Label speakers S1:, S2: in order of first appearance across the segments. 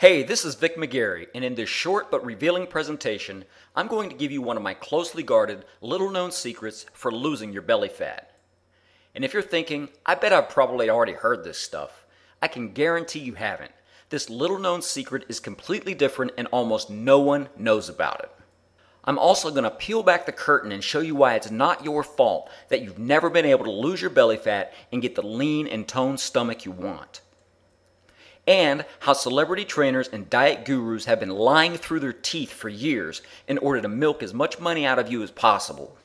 S1: Hey, this is Vic McGarry, and in this short but revealing presentation, I'm going to give you one of my closely guarded, little-known secrets for losing your belly fat. And if you're thinking, I bet I've probably already heard this stuff, I can guarantee you haven't. This little-known secret is completely different and almost no one knows about it. I'm also going to peel back the curtain and show you why it's not your fault that you've never been able to lose your belly fat and get the lean and toned stomach you want. And how celebrity trainers and diet gurus have been lying through their teeth for years in order to milk as much money out of you as possible.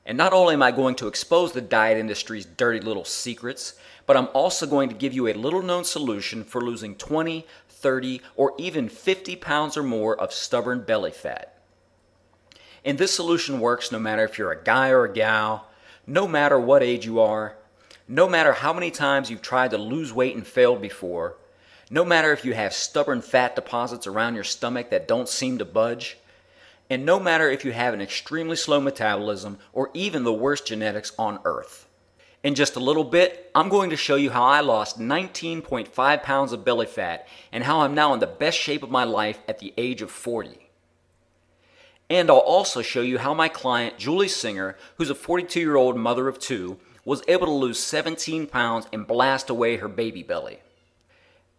S1: And not only am I going to expose the diet industry's dirty little secrets, but I'm also going to give you a little-known solution for losing 20, 30, or even 50 pounds or more of stubborn belly fat. And this solution works no matter if you're a guy or a gal, no matter what age you are, no matter how many times you've tried to lose weight and failed before, no matter if you have stubborn fat deposits around your stomach that don't seem to budge, and no matter if you have an extremely slow metabolism or even the worst genetics on earth. In just a little bit, I'm going to show you how I lost 19.5 pounds of belly fat and how I'm now in the best shape of my life at the age of 40. And I'll also show you how my client, Julie Singer, who's a 42-year-old mother of two, was able to lose 17 pounds and blast away her baby belly.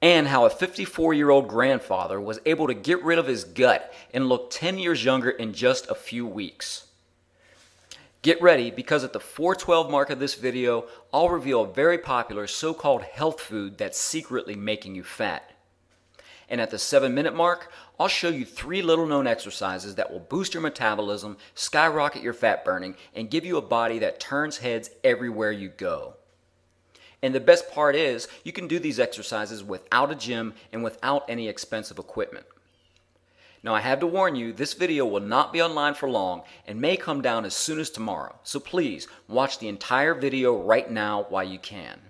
S1: And how a 54-year-old grandfather was able to get rid of his gut and look 10 years younger in just a few weeks. Get ready, because at the 4:12 mark of this video, I'll reveal a very popular so-called health food that's secretly making you fat. And at the 7-minute mark, I'll show you 3 little-known exercises that will boost your metabolism, skyrocket your fat burning, and give you a body that turns heads everywhere you go. And the best part is, you can do these exercises without a gym and without any expensive equipment. Now, I have to warn you, this video will not be online for long and may come down as soon as tomorrow. So please, watch the entire video right now while you can.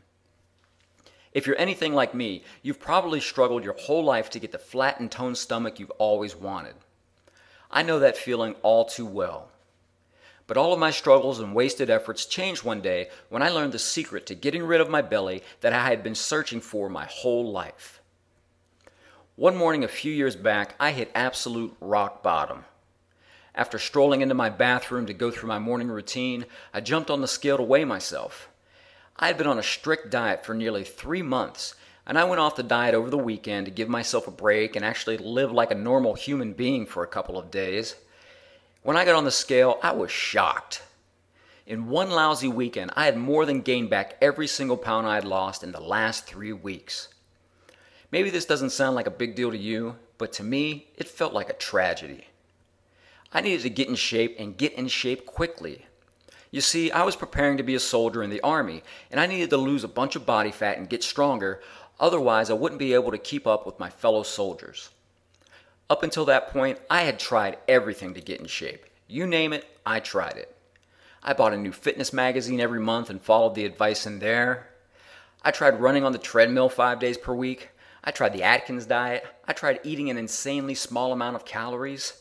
S1: If you're anything like me, you've probably struggled your whole life to get the flat and toned stomach you've always wanted. I know that feeling all too well. But all of my struggles and wasted efforts changed one day when I learned the secret to getting rid of my belly that I had been searching for my whole life. One morning a few years back, I hit absolute rock bottom. After strolling into my bathroom to go through my morning routine, I jumped on the scale to weigh myself. I had been on a strict diet for nearly 3 months, and I went off the diet over the weekend to give myself a break and actually live like a normal human being for a couple of days. When I got on the scale, I was shocked. In one lousy weekend, I had more than gained back every single pound I had lost in the last 3 weeks. Maybe this doesn't sound like a big deal to you, but to me, it felt like a tragedy. I needed to get in shape and get in shape quickly. You see, I was preparing to be a soldier in the Army, and I needed to lose a bunch of body fat and get stronger, otherwise I wouldn't be able to keep up with my fellow soldiers. Up until that point, I had tried everything to get in shape. You name it, I tried it. I bought a new fitness magazine every month and followed the advice in there. I tried running on the treadmill 5 days per week. I tried the Atkins diet. I tried eating an insanely small amount of calories.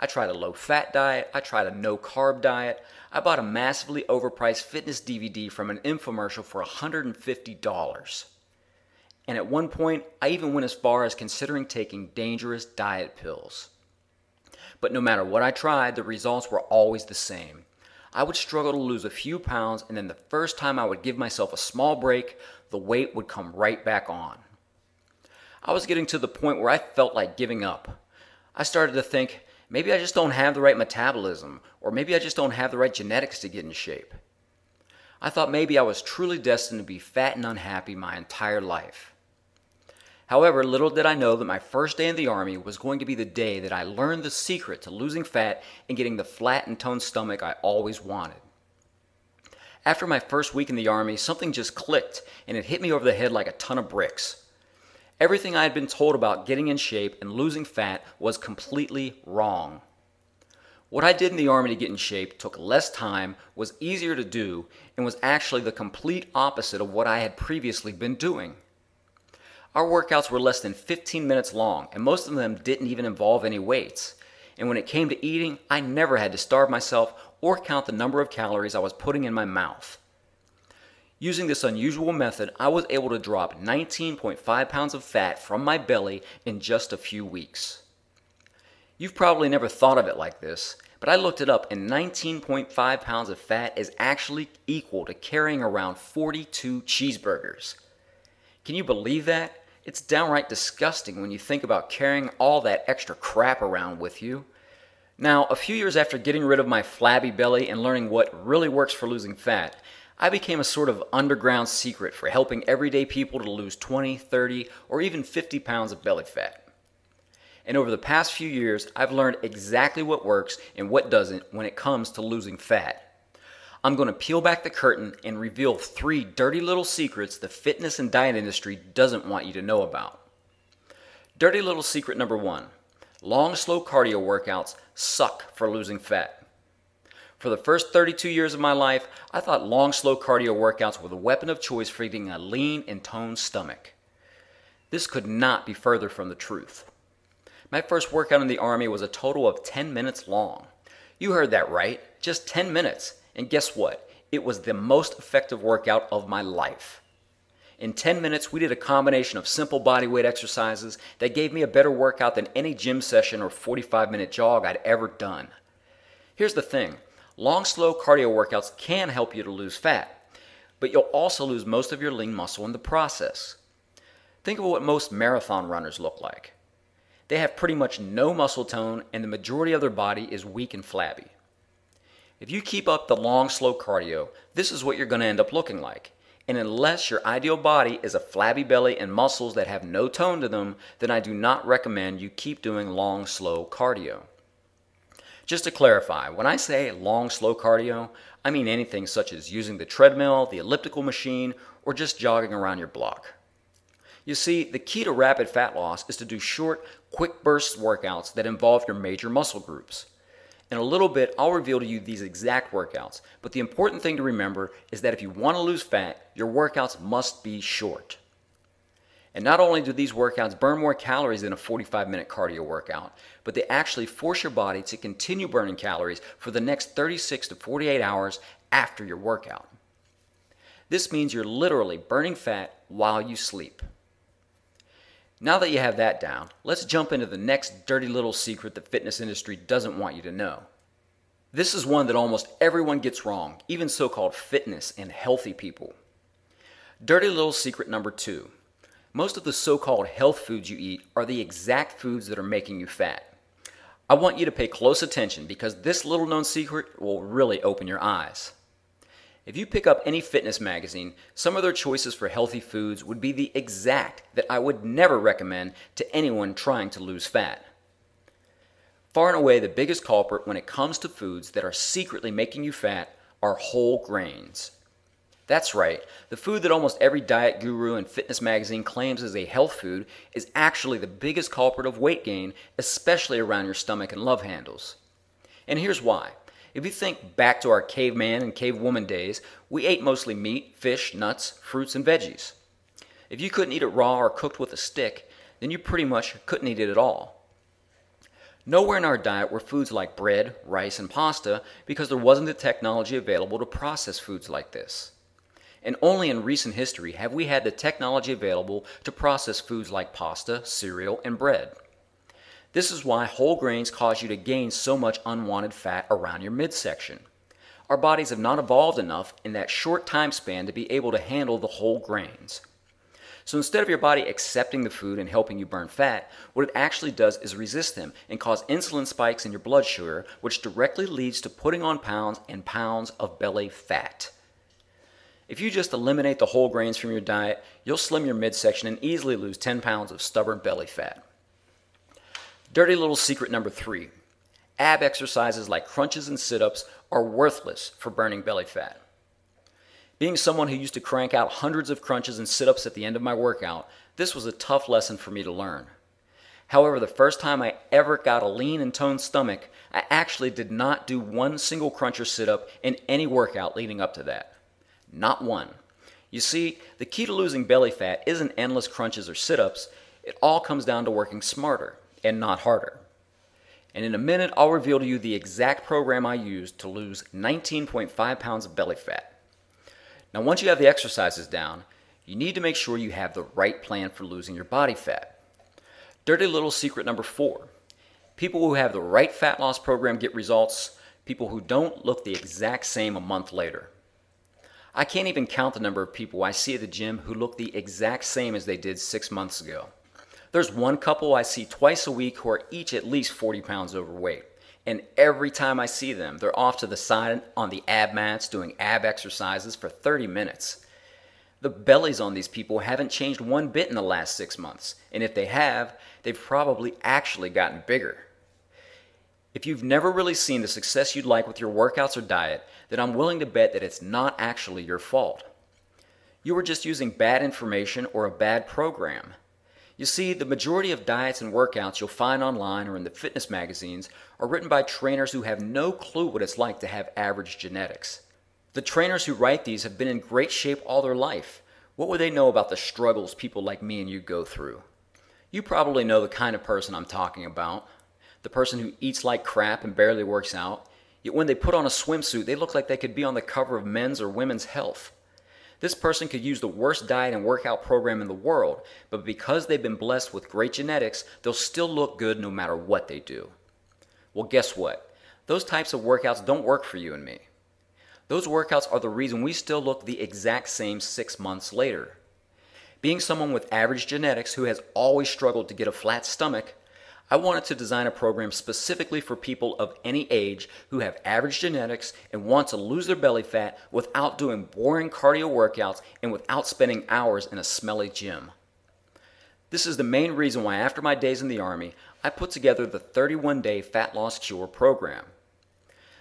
S1: I tried a low-fat diet. I tried a no-carb diet. I bought a massively overpriced fitness DVD from an infomercial for $150. And at one point, I even went as far as considering taking dangerous diet pills. But no matter what I tried, the results were always the same. I would struggle to lose a few pounds, and then the first time I would give myself a small break, the weight would come right back on. I was getting to the point where I felt like giving up. I started to think, maybe I just don't have the right metabolism, or maybe I just don't have the right genetics to get in shape. I thought maybe I was truly destined to be fat and unhappy my entire life. However, little did I know that my first day in the Army was going to be the day that I learned the secret to losing fat and getting the flat and toned stomach I always wanted. After my first week in the Army, something just clicked, and it hit me over the head like a ton of bricks. Everything I had been told about getting in shape and losing fat was completely wrong. What I did in the Army to get in shape took less time, was easier to do, and was actually the complete opposite of what I had previously been doing. Our workouts were less than 15 minutes long, and most of them didn't even involve any weights. And when it came to eating, I never had to starve myself or count the number of calories I was putting in my mouth. Using this unusual method, I was able to drop 19.5 pounds of fat from my belly in just a few weeks. You've probably never thought of it like this, but I looked it up, and 19.5 pounds of fat is actually equal to carrying around 42 cheeseburgers. Can you believe that? It's downright disgusting when you think about carrying all that extra crap around with you. Now, a few years after getting rid of my flabby belly and learning what really works for losing fat, I became a sort of underground secret for helping everyday people to lose 20, 30, or even 50 pounds of belly fat. And over the past few years, I've learned exactly what works and what doesn't when it comes to losing fat. I'm going to peel back the curtain and reveal 3 dirty little secrets the fitness and diet industry doesn't want you to know about. Dirty little secret number 1. Long, slow cardio workouts suck for losing fat. For the first 32 years of my life, I thought long, slow cardio workouts were the weapon of choice for eating a lean and toned stomach. This could not be further from the truth. My first workout in the Army was a total of 10 minutes long. You heard that right, just 10 minutes. And guess what? It was the most effective workout of my life. In 10 minutes, we did a combination of simple bodyweight exercises that gave me a better workout than any gym session or 45-minute jog I'd ever done. Here's the thing. Long, slow cardio workouts can help you to lose fat, but you'll also lose most of your lean muscle in the process. Think of what most marathon runners look like. They have pretty much no muscle tone, and the majority of their body is weak and flabby. If you keep up the long, slow cardio, this is what you're going to end up looking like. And unless your ideal body is a flabby belly and muscles that have no tone to them, then I do not recommend you keep doing long, slow cardio. Just to clarify, when I say long, slow cardio, I mean anything such as using the treadmill, the elliptical machine, or just jogging around your block. You see, the key to rapid fat loss is to do short, quick burst workouts that involve your major muscle groups. In a little bit, I'll reveal to you these exact workouts, but the important thing to remember is that if you want to lose fat, your workouts must be short. And not only do these workouts burn more calories than a 45-minute cardio workout, but they actually force your body to continue burning calories for the next 36 to 48 hours after your workout. This means you're literally burning fat while you sleep. Now that you have that down, let's jump into the next dirty little secret the fitness industry doesn't want you to know. This is one that almost everyone gets wrong, even so-called fitness and healthy people. Dirty little secret number 2. Most of the so-called health foods you eat are the exact foods that are making you fat. I want you to pay close attention because this little known secret will really open your eyes. If you pick up any fitness magazine, some of their choices for healthy foods would be the exact that I would never recommend to anyone trying to lose fat. Far and away the biggest culprit when it comes to foods that are secretly making you fat are whole grains. That's right, the food that almost every diet guru and fitness magazine claims is a health food is actually the biggest culprit of weight gain, especially around your stomach and love handles. And here's why. If you think back to our caveman and cavewoman days, we ate mostly meat, fish, nuts, fruits, and veggies. If you couldn't eat it raw or cooked with a stick, then you pretty much couldn't eat it at all. Nowhere in our diet were foods like bread, rice, and pasta because there wasn't the technology available to process foods like this. And only in recent history have we had the technology available to process foods like pasta, cereal, and bread. This is why whole grains cause you to gain so much unwanted fat around your midsection. Our bodies have not evolved enough in that short time span to be able to handle the whole grains. So instead of your body accepting the food and helping you burn fat, what it actually does is resist them and cause insulin spikes in your blood sugar, which directly leads to putting on pounds and pounds of belly fat. If you just eliminate the whole grains from your diet, you'll slim your midsection and easily lose 10 pounds of stubborn belly fat. Dirty little secret number 3. Ab exercises like crunches and sit-ups are worthless for burning belly fat. Being someone who used to crank out hundreds of crunches and sit-ups at the end of my workout, this was a tough lesson for me to learn. However, the first time I ever got a lean and toned stomach, I actually did not do one single crunch or sit-up in any workout leading up to that. Not one. You see, the key to losing belly fat isn't endless crunches or sit-ups. It all comes down to working smarter and not harder. And in a minute, I'll reveal to you the exact program I used to lose 19.5 pounds of belly fat. Now, once you have the exercises down, you need to make sure you have the right plan for losing your body fat. Dirty little secret number 4. People who have the right fat loss program get results. People who don't look the exact same a month later. I can't even count the number of people I see at the gym who look the exact same as they did 6 months ago. There's one couple I see twice a week who are each at least 40 pounds overweight. And every time I see them, they're off to the side on the ab mats doing ab exercises for 30 minutes. The bellies on these people haven't changed one bit in the last 6 months. And if they have, they've probably actually gotten bigger. If you've never really seen the success you'd like with your workouts or diet, then I'm willing to bet that it's not actually your fault. You were just using bad information or a bad program. You see, the majority of diets and workouts you'll find online or in the fitness magazines are written by trainers who have no clue what it's like to have average genetics. The trainers who write these have been in great shape all their life. What would they know about the struggles people like me and you go through? You probably know the kind of person I'm talking about. The person who eats like crap and barely works out, yet when they put on a swimsuit, they look like they could be on the cover of Men's or Women's Health. This person could use the worst diet and workout program in the world, but because they've been blessed with great genetics, they'll still look good no matter what they do. Well, guess what? Those types of workouts don't work for you and me. Those workouts are the reason we still look the exact same 6 months later. Being someone with average genetics who has always struggled to get a flat stomach, I wanted to design a program specifically for people of any age who have average genetics and want to lose their belly fat without doing boring cardio workouts and without spending hours in a smelly gym. This is the main reason why after my days in the Army, I put together the 31-day Fat Loss Cure program.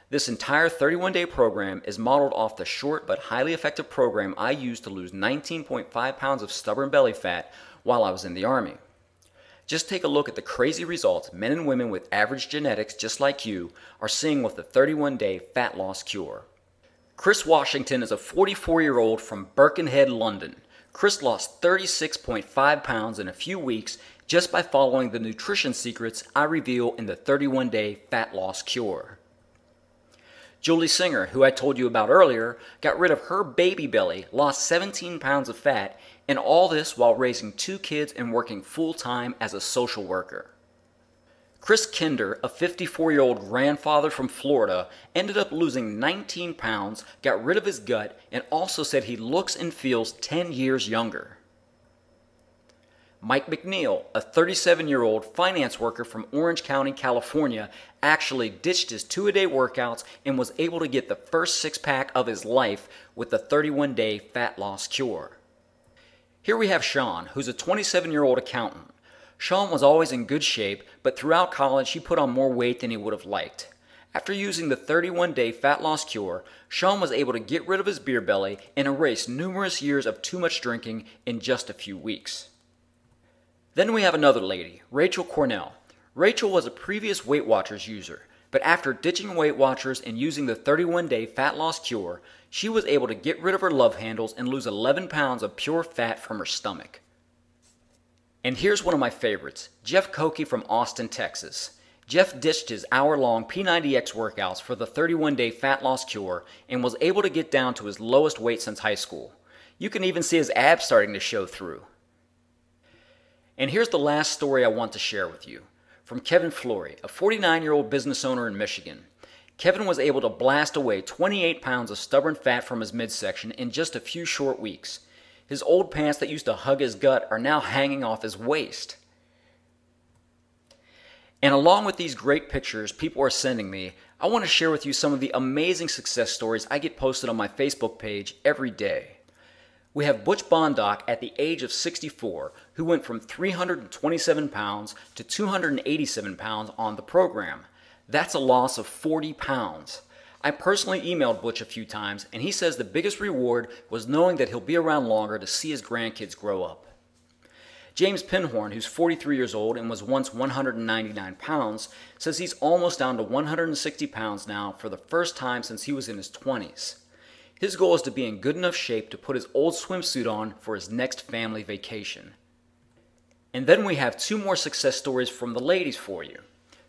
S1: This entire 31-day program is modeled off the short but highly effective program I used to lose 19.5 pounds of stubborn belly fat while I was in the Army. Just take a look at the crazy results men and women with average genetics just like you are seeing with the 31-day Fat Loss Cure. Chris Washington is a 44-year-old from Birkenhead, London. Chris lost 36.5 pounds in a few weeks just by following the nutrition secrets I reveal in the 31-day Fat Loss Cure. Julie Singer, who I told you about earlier, got rid of her baby belly, lost 17 pounds of fat, and all this while raising 2 kids and working full-time as a social worker. Chris Kinder, a 54-year-old grandfather from Florida, ended up losing 19 pounds, got rid of his gut, and also said he looks and feels 10 years younger. Mike McNeil, a 37-year-old finance worker from Orange County, California, actually ditched his 2-a-day workouts and was able to get the first six-pack of his life with the 31-day Fat Loss Cure. Here we have Sean, who's a 27-year-old accountant. Sean was always in good shape, but throughout college he put on more weight than he would have liked. After using the 31-day Fat Loss Cure, Sean was able to get rid of his beer belly and erase numerous years of too much drinking in just a few weeks. Then we have another lady, Rachel Cornell. Rachel was a previous Weight Watchers user, but after ditching Weight Watchers and using the 31-day Fat Loss Cure, she was able to get rid of her love handles and lose 11 pounds of pure fat from her stomach. And here's one of my favorites, Jeff Koke from Austin, Texas. Jeff ditched his hour-long P90X workouts for the 31-day Fat Loss Cure and was able to get down to his lowest weight since high school. You can even see his abs starting to show through. And here's the last story I want to share with you. From Kevin Flory, a 49-year-old business owner in Michigan. Kevin was able to blast away 28 pounds of stubborn fat from his midsection in just a few short weeks. His old pants that used to hug his gut are now hanging off his waist. And along with these great pictures people are sending me, I want to share with you some of the amazing success stories I get posted on my Facebook page every day. We have Butch Bondock at the age of 64, who went from 327 pounds to 287 pounds on the program. That's a loss of 40 pounds. I personally emailed Butch a few times, and he says the biggest reward was knowing that he'll be around longer to see his grandkids grow up. James Pinhorn, who's 43 years old and was once 199 pounds, says he's almost down to 160 pounds now for the first time since he was in his 20s. His goal is to be in good enough shape to put his old swimsuit on for his next family vacation. And then we have 2 more success stories from the ladies for you.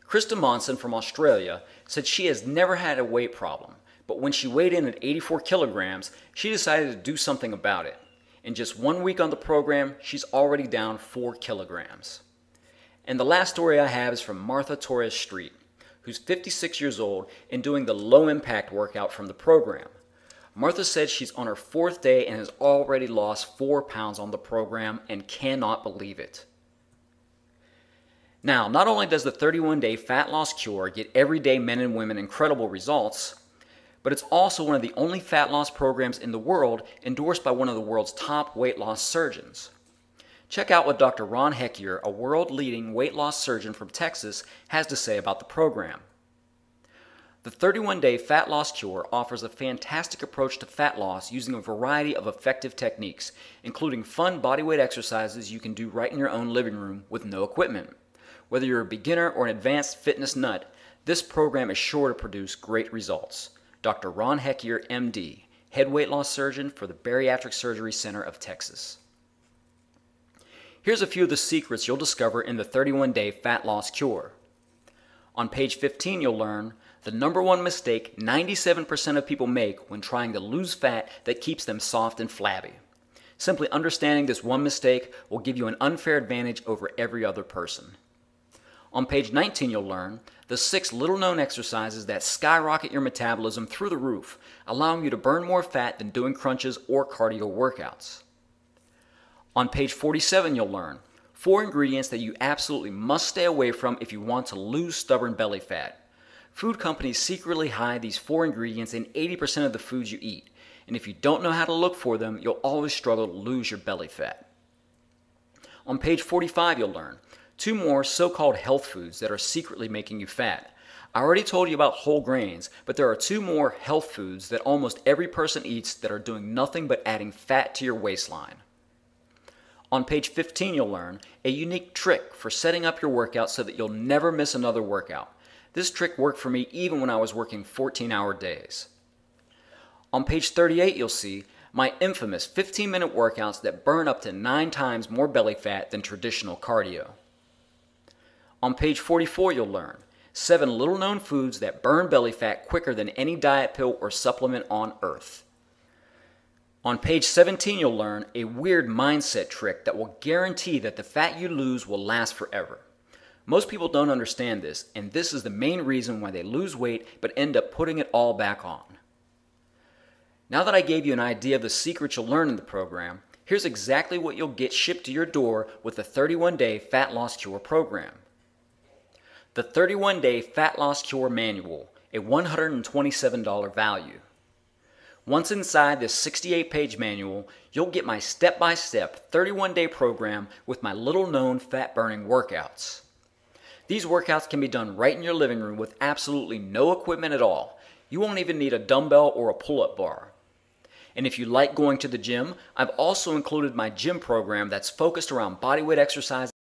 S1: Krista Monson from Australia said she has never had a weight problem, but when she weighed in at 84 kilograms, she decided to do something about it. In just 1 week on the program, she's already down 4 kilograms. And the last story I have is from Martha Torres Street, who's 56 years old and doing the low-impact workout from the program. Martha said she's on her 4th day and has already lost 4 pounds on the program and cannot believe it. Now, not only does the 31-day fat loss cure get everyday men and women incredible results, but it's also one of the only fat loss programs in the world endorsed by one of the world's top weight loss surgeons. Check out what Dr. Ron Hechier, a world-leading weight loss surgeon from Texas, has to say about the program. The 31-day fat loss cure offers a fantastic approach to fat loss using a variety of effective techniques, including fun bodyweight exercises you can do right in your own living room with no equipment. Whether you're a beginner or an advanced fitness nut, this program is sure to produce great results. Dr. Ron Hechier, MD, head weight loss surgeon for the Bariatric Surgery Center of Texas. Here's a few of the secrets you'll discover in the 31-day fat loss cure. On page 15, you'll learn the number one mistake 97% of people make when trying to lose fat that keeps them soft and flabby. Simply understanding this one mistake will give you an unfair advantage over every other person. On page 19, you'll learn the 6 little-known exercises that skyrocket your metabolism through the roof, allowing you to burn more fat than doing crunches or cardio workouts. On page 47, you'll learn 4 ingredients that you absolutely must stay away from if you want to lose stubborn belly fat. Food companies secretly hide these 4 ingredients in 80% of the foods you eat, and if you don't know how to look for them, you'll always struggle to lose your belly fat. On page 45, you'll learn 2 more so-called health foods that are secretly making you fat. I already told you about whole grains, but there are 2 more health foods that almost every person eats that are doing nothing but adding fat to your waistline. On page 15, you'll learn a unique trick for setting up your workout so that you'll never miss another workout. This trick worked for me even when I was working 14-hour days. On page 38, you'll see my infamous 15-minute workouts that burn up to 9 times more belly fat than traditional cardio. On page 44, you'll learn 7 little-known foods that burn belly fat quicker than any diet pill or supplement on earth. On page 17, you'll learn a weird mindset trick that will guarantee that the fat you lose will last forever. Most people don't understand this, and this is the main reason why they lose weight but end up putting it all back on. Now that I gave you an idea of the secrets you'll learn in the program, here's exactly what you'll get shipped to your door with the 31-day Fat Loss Cure program. The 31-day Fat Loss Cure Manual, a $127 value. Once inside this 68-page manual, you'll get my step-by-step 31-day program with my little-known fat-burning workouts. These workouts can be done right in your living room with absolutely no equipment at all. You won't even need a dumbbell or a pull-up bar. And if you like going to the gym, I've also included my gym program that's focused around bodyweight exercise